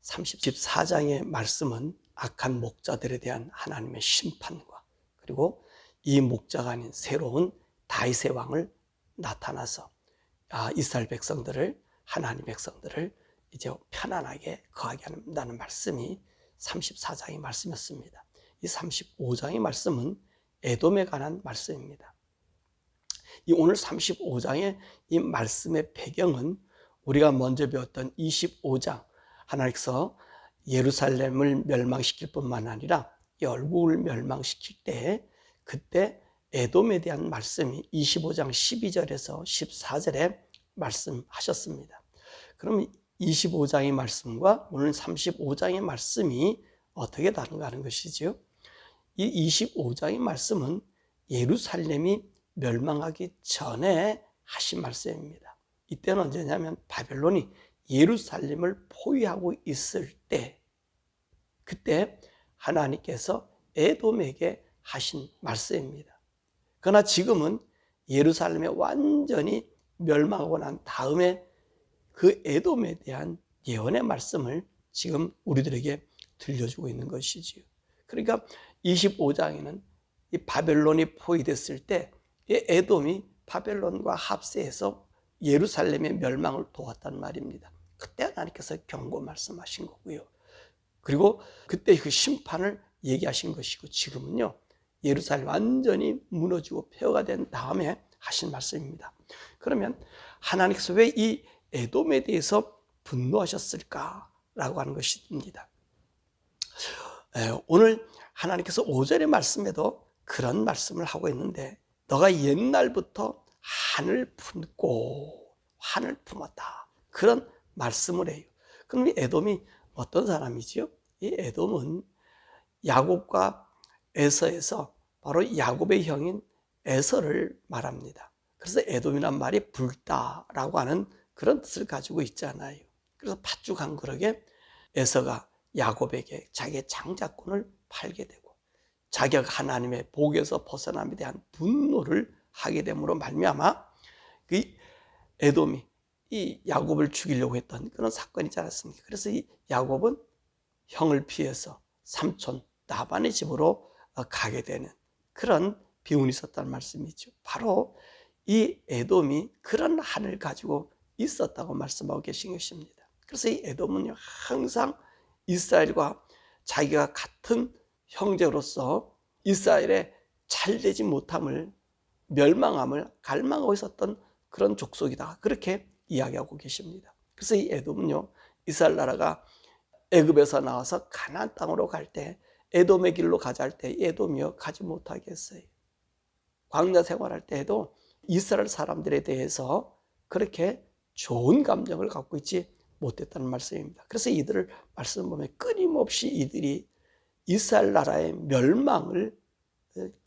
34장의 말씀은 악한 목자들에 대한 하나님의 심판과 그리고 이 목자가 아닌 새로운 다윗의 왕을 나타나서 이스라엘 백성들을, 하나님 백성들을 이제 편안하게 거하게 한다는 말씀이 34장의 말씀이었습니다. 이 35장의 말씀은 에돔에 관한 말씀입니다. 이 오늘 35장의 이 말씀의 배경은 우리가 먼저 배웠던 25장, 하나님께서 예루살렘을 멸망시킬 뿐만 아니라 열국을 멸망시킬 때 그때 에돔에 대한 말씀이 25장 12절에서 14절에 말씀하셨습니다. 그럼 25장의 말씀과 오늘 35장의 말씀이 어떻게 다른가 하는 것이지요. 이 25장의 말씀은 예루살렘이 멸망하기 전에 하신 말씀입니다. 이때는 언제냐면 바벨론이 예루살렘을 포위하고 있을 때, 그때 하나님께서 에돔에게 하신 말씀입니다. 그러나 지금은 예루살렘이 완전히 멸망하고 난 다음에 그 에돔에 대한 예언의 말씀을 지금 우리들에게 들려주고 있는 것이지요. 그러니까 25장에는 이 바벨론이 포위됐을 때 에돔이 바벨론과 합세해서 예루살렘의 멸망을 도왔단 말입니다. 그때 하나님께서 경고 말씀하신 거고요. 그리고 그때 그 심판을 얘기하신 것이고, 지금은요 예루살렘 완전히 무너지고 폐허가 된 다음에 하신 말씀입니다. 그러면 하나님께서 왜 이 에돔에 대해서 분노하셨을까라고 하는 것입니다. 오늘 하나님께서 5절의 말씀에도 그런 말씀을 하고 있는데, 너가 옛날부터 한을 품고 한을 품었다, 그런 말씀을 해요. 그럼 이 에돔이 어떤 사람이지요? 이 에돔은 야곱과 에서에서 바로 야곱의 형인 에서를 말합니다. 그래서 에돔이란 말이 붉다라고 하는 그런 뜻을 가지고 있잖아요. 그래서 팥죽 한 그릇에 에서가 야곱에게 자기의 장자권을 팔게 되고, 자기가 하나님의 복에서 벗어남에 대한 분노를 하게 됨으로 말미암아 그 에돔이 이 야곱을 죽이려고 했던 그런 사건이 있지 않았습니까? 그래서 이 야곱은 형을 피해서 삼촌 라반의 집으로 가게 되는 그런 비운이 있었다는 말씀이죠. 바로 이 에돔이 그런 한을 가지고 있었다고 말씀하고 계신 것입니다. 그래서 이 에돔은요 항상 이스라엘과 자기가 같은 형제로서 이스라엘의 잘되지 못함을, 멸망함을 갈망하고 있었던 그런 족속이다, 그렇게 이야기하고 계십니다. 그래서 이 에돔은요 이스라엘 나라가 애굽에서 나와서 가나안 땅으로 갈 때, 에돔의 길로 가자 할 때 에돔이요 가지 못하게 했어요. 광야 생활할 때에도 이스라엘 사람들에 대해서 그렇게 좋은 감정을 갖고 있지 못했다는 말씀입니다. 그래서 이들을 말씀 보면 끊임없이 이들이 이스라엘 나라의 멸망을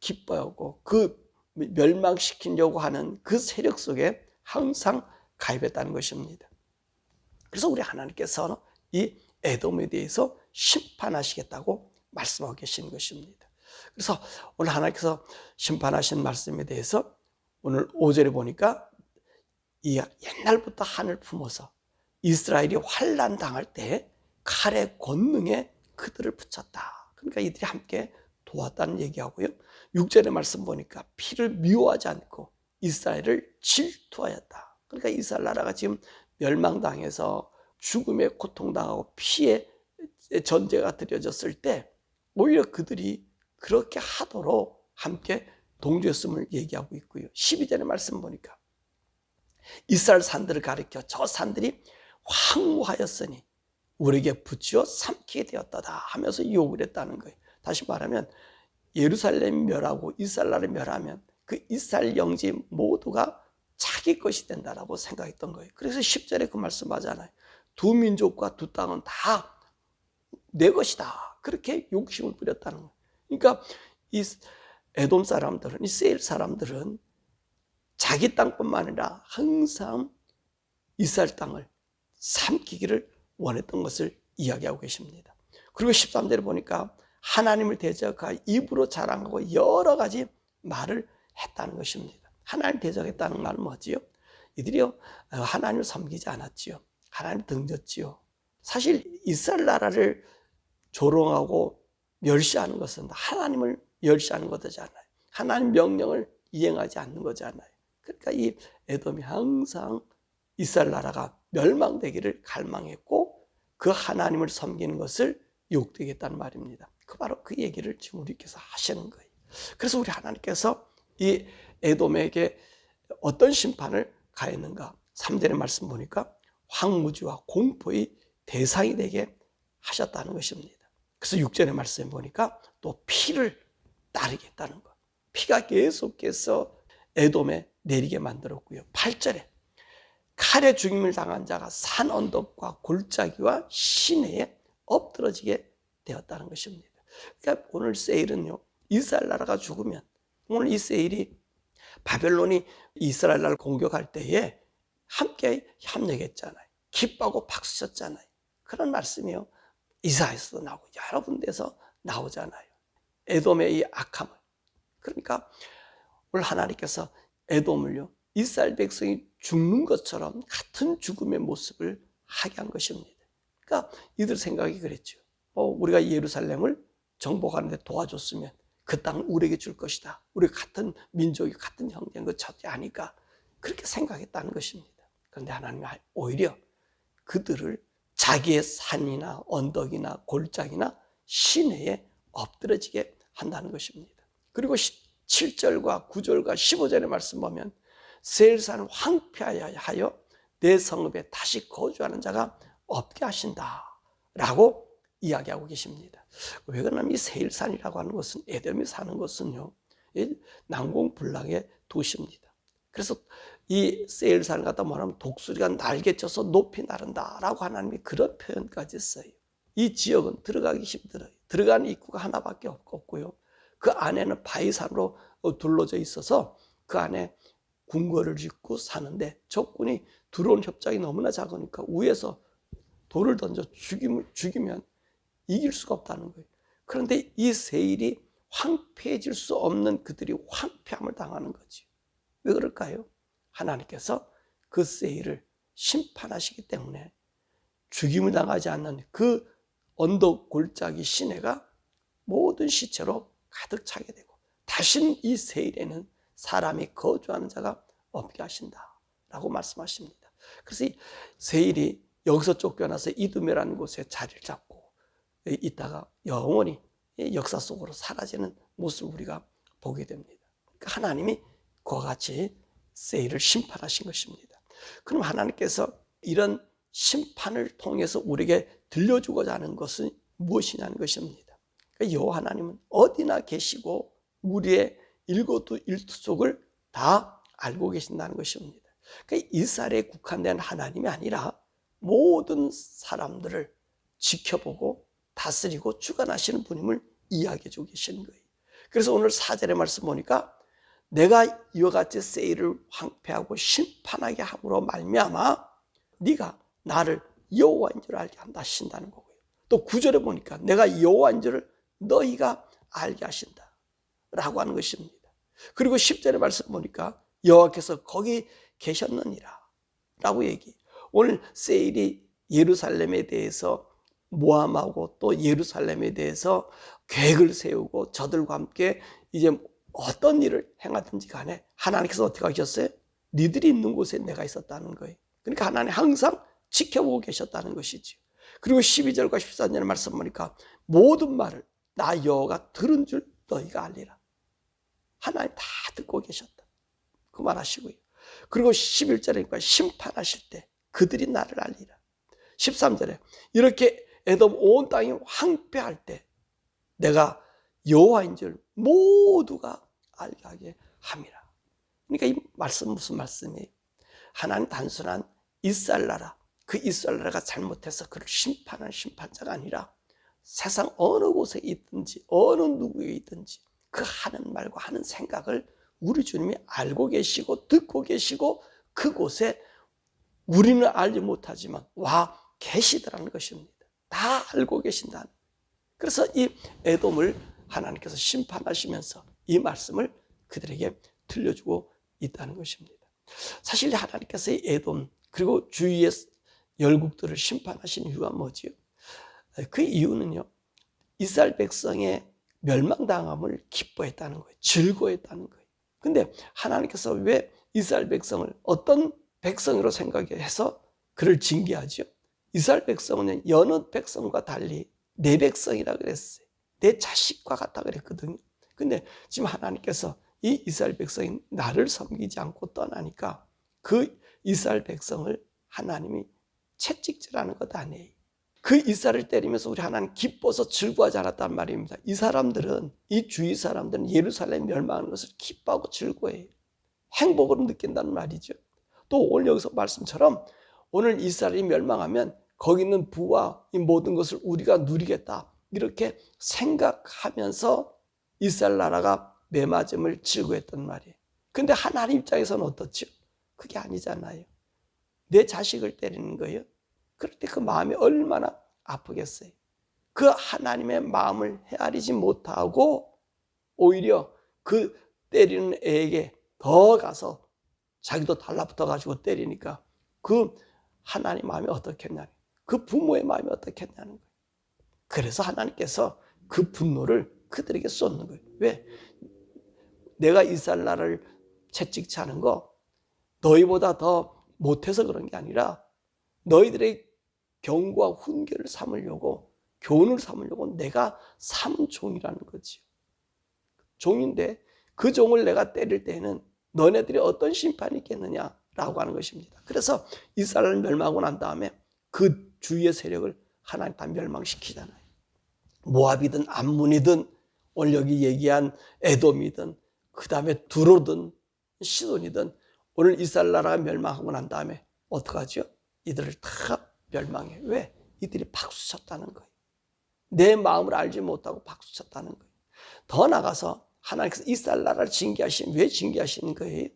기뻐하고 그 멸망시키려고 하는 그 세력 속에 항상 가입했다는 것입니다. 그래서 우리 하나님께서 이 에돔에 대해서 심판하시겠다고 말씀하고 계신 것입니다. 그래서 오늘 하나님께서 심판하신 말씀에 대해서 오늘 5절에 보니까 이 옛날부터 한을 품어서 이스라엘이 환난 당할 때 칼의 권능에 그들을 붙였다, 그러니까 이들이 함께 도왔다는 얘기하고요. 6절의 말씀 보니까 피를 미워하지 않고 이스라엘을 질투하였다, 그러니까 이스라엘 나라가 지금 멸망당해서 죽음에 고통당하고 피의 전제가 드려졌을 때 오히려 그들이 그렇게 하도록 함께 동조했음을 얘기하고 있고요. 12절의 말씀 보니까 이스라엘 산들을 가리켜 저 산들이 황무하였으니 우리에게 붙여 삼키게 되었다다 하면서 욕을 했다는 거예요. 다시 말하면 예루살렘 멸하고 이스라엘 나라를 멸하면 그 이스라엘 영지 모두가 자기 것이 된다라고 생각했던 거예요. 그래서 10절에 그 말씀 하잖아요. 두 민족과 두 땅은 다 내 것이다, 그렇게 욕심을 부렸다는 거예요. 그러니까 이 에돔 사람들은, 이 세일 사람들은 자기 땅뿐만 아니라 항상 이스라엘 땅을 삼키기를 원했던 것을 이야기하고 계십니다. 그리고 13절에 보니까 하나님을 대적하여 입으로 자랑하고 여러 가지 말을 했다는 것입니다. 하나님 대적했다는 말은 뭐지요? 이들이요 하나님을 섬기지 않았지요. 하나님 등졌지요. 사실 이스라엘 나라를 조롱하고 멸시하는 것은 하나님을 멸시하는 것이지 않아요. 하나님 명령을 이행하지 않는 거잖아요. 그러니까 이 에돔이 항상 이스라엘 나라가 멸망되기를 갈망했고 그 하나님을 섬기는 것을 욕되겠다는 말입니다. 바로 그 얘기를 지금 우리께서 하시는 거예요. 그래서 우리 하나님께서 이 에돔에게 어떤 심판을 가했는가? 3절의 말씀 보니까 황무지와 공포의 대상이 되게 하셨다는 것입니다. 그래서 6절의 말씀에 보니까 또 피를 따르게 했다는 것. 피가 계속해서 에돔에 내리게 만들었고요. 8절에 칼에 죽임을 당한 자가 산 언덕과 골짜기와 시내에 엎드러지게 되었다는 것입니다. 그러니까 오늘 세일은요, 이스라엘 나라가 죽으면, 오늘 이 세일이 바벨론이 이스라엘 나라를 공격할 때에 함께 협력했잖아요. 기뻐하고 박수 쳤잖아요. 그런 말씀이요, 이사야에서도 나오고 여러 군데에서 나오잖아요. 에돔의 이 악함을. 그러니까 오늘 하나님께서 에돔을요, 이스라엘 백성이 죽는 것처럼 같은 죽음의 모습을 하게 한 것입니다. 그러니까 이들 생각이 그랬죠. 우리가 예루살렘을 정복하는 데 도와줬으면 그 땅을 우리에게 줄 것이다. 우리 같은 민족이 같은 형제인 것 절대 아니까 그렇게 생각했다는 것입니다. 그런데 하나님이 오히려 그들을 자기의 산이나 언덕이나 골짜기나 시내에 엎드러지게 한다는 것입니다. 그리고 7절과 9절과 15절의 말씀 보면 세일산을 황폐하여 내 성읍에 다시 거주하는 자가 없게 하신다 라고 이야기하고 계십니다. 왜 그러냐면 이 세일산이라고 하는 것은, 에돔이 사는 것은요, 난공불락의 도시입니다. 그래서 이 세일산을 갖다 말하면 독수리가 날개쳐서 높이 나른다 라고 하나님이 그런 표현까지 써요. 이 지역은 들어가기 힘들어요. 들어가는 입구가 하나밖에 없고요. 그 안에는 바위산으로 둘러져 있어서 그 안에 궁궐을 짓고 사는데 적군이 들어온 협작이 너무나 작으니까 위에서 돌을 던져 죽이면 이길 수가 없다는 거예요. 그런데 이 세일이 황폐해질 수 없는 그들이 황폐함을 당하는 거지. 왜 그럴까요? 하나님께서 그 세일을 심판하시기 때문에 죽임을 당하지 않는 그 언덕 골짜기 시내가 모든 시체로 가득 차게 되고 다시는 이 세일에는 사람이 거주하는 자가 없게 하신다 라고 말씀하십니다. 그래서 이 세일이 여기서 쫓겨나서 이두메라는 곳에 자리를 잡고 있다가 영원히 역사 속으로 사라지는 모습을 우리가 보게 됩니다. 그러니까 하나님이 그와 같이 세일을 심판하신 것입니다. 그럼 하나님께서 이런 심판을 통해서 우리에게 들려주고자 하는 것은 무엇이냐는 것입니다. 그러니까 여호와 하나님은 어디나 계시고 우리의 일거수 일투족을 다 알고 계신다는 것입니다. 그러니까 이스라엘에 국한된 하나님이 아니라 모든 사람들을 지켜보고 다스리고 주관하시는 분임을 이야기해 주고 계시는 거예요. 그래서 오늘 4절의 말씀 보니까 내가 이와 같이 세일을 황폐하고 심판하게 함으로 말미암아 네가 나를 여호와인 줄 알게 한다 하신다는 거고요. 또 9절에 보니까 내가 여호와인 줄을 너희가 알게 하신다 라고 하는 것입니다. 그리고 10절의 말씀 보니까 여호와께서 거기 계셨느니라 라고 얘기해요. 오늘 세일이 예루살렘에 대해서 모함하고 또 예루살렘에 대해서 계획을 세우고 저들과 함께 이제 어떤 일을 행하든지 간에 하나님께서 어떻게 하셨어요? 니들이 있는 곳에 내가 있었다는 거예요. 그러니까 하나님 항상 지켜보고 계셨다는 것이죠. 그리고 12절과 13절의 말씀 보니까 모든 말을 나 여호와가 들은 줄 너희가 알리라. 하나님 다 듣고 계셨다. 그 말하시고요. 그리고 11절이니까 심판하실 때 그들이 나를 알리라. 13절에 이렇게 에돔 온 땅이 황폐할 때 내가 여호와인 줄 모두가 알게 하게 함이라. 그러니까 이 말씀 무슨 말씀이에요? 하나님 단순한 이스라엘 나라, 그 이스라엘 나라가 잘못해서 그를 심판하는 심판자가 아니라 세상 어느 곳에 있든지 어느 누구에 있든지 그 하는 말과 하는 생각을 우리 주님이 알고 계시고 듣고 계시고 그곳에 우리는 알지 못하지만 와 계시더라는 것입니다. 다 알고 계신다는. 그래서 이 에돔을 하나님께서 심판하시면서 이 말씀을 그들에게 들려주고 있다는 것입니다. 사실 하나님께서 이 에돔 그리고 주위에 열국들을 심판하신 이유가 뭐지요? 그 이유는요, 이스라엘 백성의 멸망당함을 기뻐했다는 거예요. 즐거워했다는 거예요. 근데 하나님께서 왜 이스라엘 백성을 어떤 백성으로 생각해서 그를 징계하죠? 이스라엘 백성은 여느 백성과 달리 내 백성이라 그랬어요. 내 자식과 같다 그랬거든요. 근데 지금 하나님께서 이 이스라엘 백성이 나를 섬기지 않고 떠나니까 그 이스라엘 백성을 하나님이 채찍질하는 것 아니에요. 그 이스라엘을 때리면서 우리 하나님 기뻐서 즐거워하지 않았단 말입니다. 이 사람들은, 이 주위 사람들은 예루살렘 멸망하는 것을 기뻐하고 즐거워해요. 행복으로 느낀다는 말이죠. 또 오늘 여기서 말씀처럼 오늘 이스라엘이 멸망하면 거기 있는 부와 이 모든 것을 우리가 누리겠다, 이렇게 생각하면서 이스라엘 나라가 매맞음을 즐거워했단 말이에요. 근데 하나님 입장에서는 어떻죠? 그게 아니잖아요. 내 자식을 때리는 거예요. 그럴 때 그 마음이 얼마나 아프겠어요. 그 하나님의 마음을 헤아리지 못하고 오히려 그 때리는 애에게 더 가서 자기도 달라붙어 가지고 때리니까 그 하나님 마음이 어떻겠냐, 그 부모의 마음이 어떻겠냐는 거예요. 그래서 하나님께서 그 분노를 그들에게 쏟는 거예요. 왜? 내가 이스라엘 나라를 채찍치 하는 거 너희보다 더 못해서 그런 게 아니라 너희들의 경고와 훈계를 삼으려고, 교훈을 삼으려고 내가 삼은 종이라는 거지. 종인데 그 종을 내가 때릴 때에는 너네들이 어떤 심판이 있겠느냐라고 하는 것입니다. 그래서 이스라엘을 멸망하고 난 다음에 그 주위의 세력을 하나님 다 멸망시키잖아요. 모압이든 암몬이든 오늘 여기 얘기한 에돔이든 그 다음에 두로든 시돈이든 오늘 이스라엘 나라가 멸망하고 난 다음에 어떡하죠? 이들을 다 멸망해. 왜? 이들이 박수쳤다는 거예요. 내 마음을 알지 못하고 박수쳤다는 거예요. 더 나가서 하나님께서 이스라엘 나라를 징계하시면 왜 징계하시는 거예요?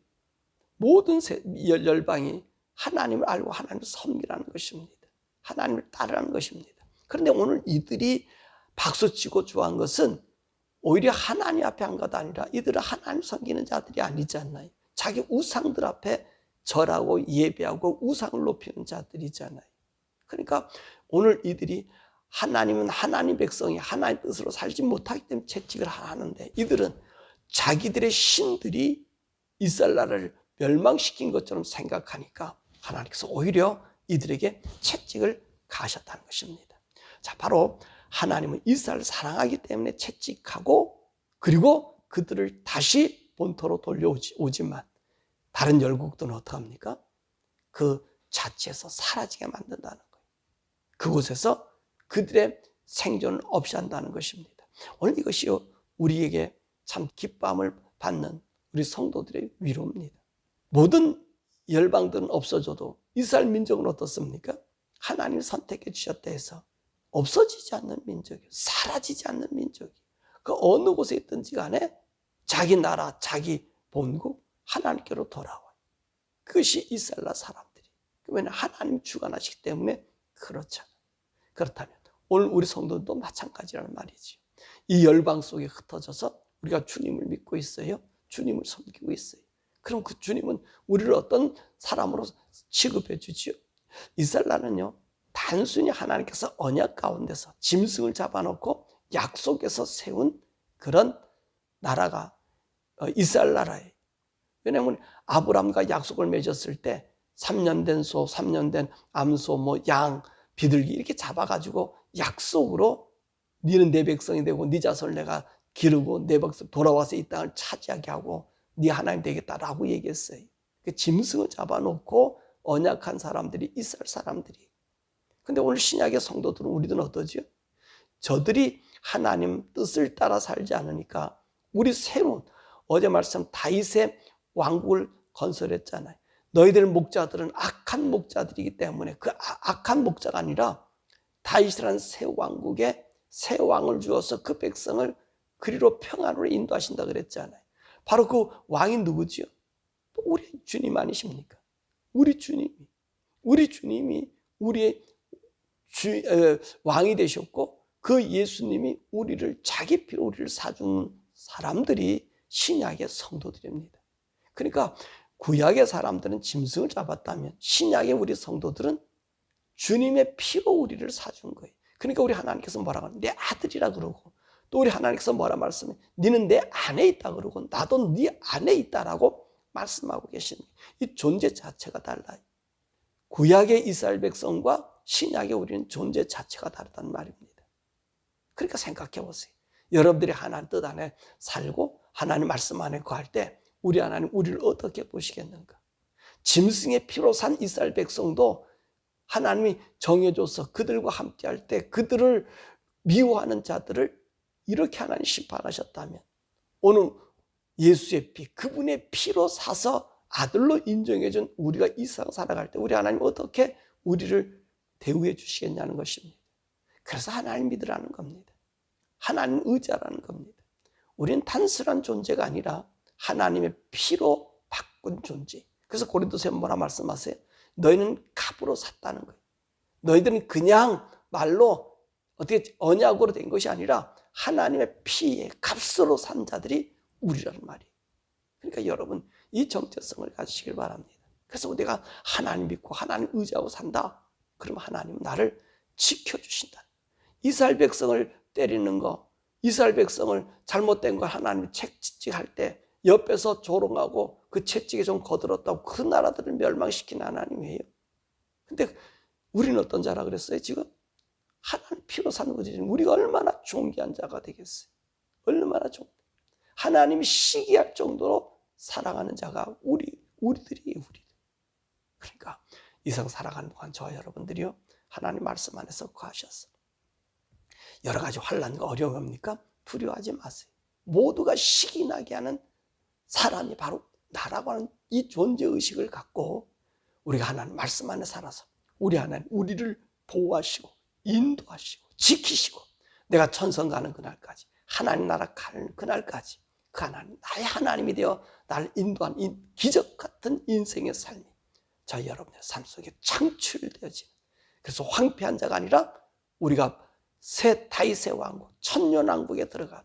모든 열방이 하나님을 알고 하나님을 섬기라는 것입니다. 하나님을 따르라는 것입니다. 그런데 오늘 이들이 박수치고 좋아한 것은 오히려 하나님 앞에 한 것 아니라 이들은 하나님 섬기는 자들이 아니잖아요. 자기 우상들 앞에 절하고 예배하고 우상을 높이는 자들이잖아요. 그러니까 오늘 이들이 하나님은 하나님 백성이 하나님 뜻으로 살지 못하기 때문에 채찍을 하는데 이들은 자기들의 신들이 이스라엘 나라를 멸망시킨 것처럼 생각하니까 하나님께서 오히려 이들에게 채찍을 가하셨다는 것입니다. 자, 바로 하나님은 이스라엘을 사랑하기 때문에 채찍하고 그리고 그들을 다시 본토로 돌려오지만 다른 열국들은 어떡합니까? 그 자체에서 사라지게 만든다는 거예요. 그곳에서 그들의 생존을 없이 한다는 것입니다. 오늘 이것이 우리에게 참 기쁨을 받는 우리 성도들의 위로입니다. 모든 열방들은 없어져도 이스라엘 민족은 어떻습니까? 하나님이 선택해 주셨다 해서 없어지지 않는 민족이에요. 사라지지 않는 민족이에요. 그 어느 곳에 있든지 간에 자기 나라, 자기 본국 하나님께로 돌아와요. 그것이 이스라엘 사람들이. 왜냐하면 하나님 주관하시기 때문에 그렇잖아요. 그렇다면 오늘 우리 성도도 마찬가지라는 말이죠. 이 열방 속에 흩어져서 우리가 주님을 믿고 있어요. 주님을 섬기고 있어요. 그럼 그 주님은 우리를 어떤 사람으로 취급해 주지요? 이스라엘은요, 단순히 하나님께서 언약 가운데서 짐승을 잡아놓고 약속에서 세운 그런 나라가 이스라엘 나라예요. 왜냐하면 아브람과 약속을 맺었을 때 3년 된 소, 3년 된 암소, 양, 비둘기 이렇게 잡아가지고 약속으로 너는 내 백성이 되고 네 자손을 내가 기르고 내 백성 돌아와서 이 땅을 차지하게 하고 네 하나님 되겠다라고 얘기했어요. 그 짐승을 잡아놓고 언약한 사람들이 이스라엘 사람들이. 근데 오늘 신약의 성도들은 우리들은 어떠죠? 저들이 하나님 뜻을 따라 살지 않으니까 우리 새로운 어제 말씀 다윗의 왕국을 건설했잖아요. 너희들 목자들은 악한 목자들이기 때문에 그 악한 목자가 아니라 다윗이라는 새 왕국에 새 왕을 주어서 그 백성을 그리로 평안으로 인도하신다 그랬잖아요. 바로 그 왕이 누구지요? 우리 주님 아니십니까? 우리 주님이 우리의 왕이 되셨고 그 예수님이 우리를 자기 피로 우리를 사준 사람들이 신약의 성도들입니다. 그러니까 구약의 사람들은 짐승을 잡았다면 신약의 우리 성도들은 주님의 피로 우리를 사준 거예요. 그러니까 우리 하나님께서 뭐라고 하는 내 아들이라 그러고, 또 우리 하나님께서 뭐라 말씀해? 너는 내 안에 있다 그러고 나도 네 안에 있다라고 말씀하고 계신 이 존재 자체가 달라요. 구약의 이스라엘 백성과 신약의 우리는 존재 자체가 다르다는 말입니다. 그러니까 생각해 보세요. 여러분들이 하나님 뜻 안에 살고 하나님 말씀 안에 거할 때 우리 하나님 우리를 어떻게 보시겠는가? 짐승의 피로 산 이스라엘 백성도 하나님이 정해줘서 그들과 함께할 때 그들을 미워하는 자들을 이렇게 하나님 심판하셨다면, 오늘 예수의 피, 그분의 피로 사서 아들로 인정해준 우리가 이 세상 살아갈 때 우리 하나님 어떻게 우리를 대우해 주시겠냐는 것입니다. 그래서 하나님 믿으라는 겁니다. 하나님 의지하라는 겁니다. 우리는 단순한 존재가 아니라 하나님의 피로 바꾼 존재. 그래서 고린도서에 뭐라 말씀하세요? 너희는 값으로 샀다는 거예요. 너희들은 그냥 말로 어떻게 언약으로 된 것이 아니라 하나님의 피의 값으로 산 자들이 우리라는 말이에요. 그러니까 여러분 이 정체성을 가지시길 바랍니다. 그래서 내가 하나님 믿고 하나님 의지하고 산다. 그러면 하나님은 나를 지켜주신다. 이스라엘 백성을 때리는 거, 이스라엘 백성을 잘못된 거 하나님이 채찍할 때 옆에서 조롱하고 그 채찍에 좀 거들었다고 그 나라들을 멸망시킨 하나님이에요. 근데 우리는 어떤 자라 그랬어요? 지금 하나님 피로 사는 거지. 우리가 얼마나 존귀한 자가 되겠어요? 얼마나 존귀. 하나님이 시기할 정도로 사랑하는 자가 우리들이에요. 우리들. 그러니까 이 세상 살아가는 동안 저와 여러분들이요, 하나님 말씀 안에서 거하셨어요. 여러 가지 환난과 어려움입니까? 두려워하지 마세요. 모두가 시기 나게 하는 사람이 바로 나라고 하는 이 존재의식을 갖고 우리가 하나님 말씀 안에 살아서 우리 하나님 우리를 보호하시고 인도하시고 지키시고 내가 천성 가는 그날까지, 하나님 나라 가는 그날까지 그 하나님, 나의 하나님이 되어 나를 인도한 이 기적 같은 인생의 삶이 저희 여러분의 삶 속에 창출되어지는, 그래서 황폐한 자가 아니라 우리가 새 다윗의 왕국 천년왕국에 들어가는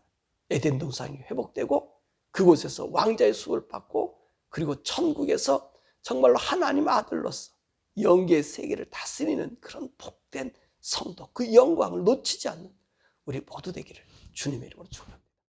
에덴 동산이 회복되고 그곳에서 왕자의 수를 받고 그리고 천국에서 정말로 하나님 아들로서 영계의 세계를 다스리는 그런 복된 성도, 그 영광을 놓치지 않는 우리 모두 되기를 주님의 이름으로 축원합니다.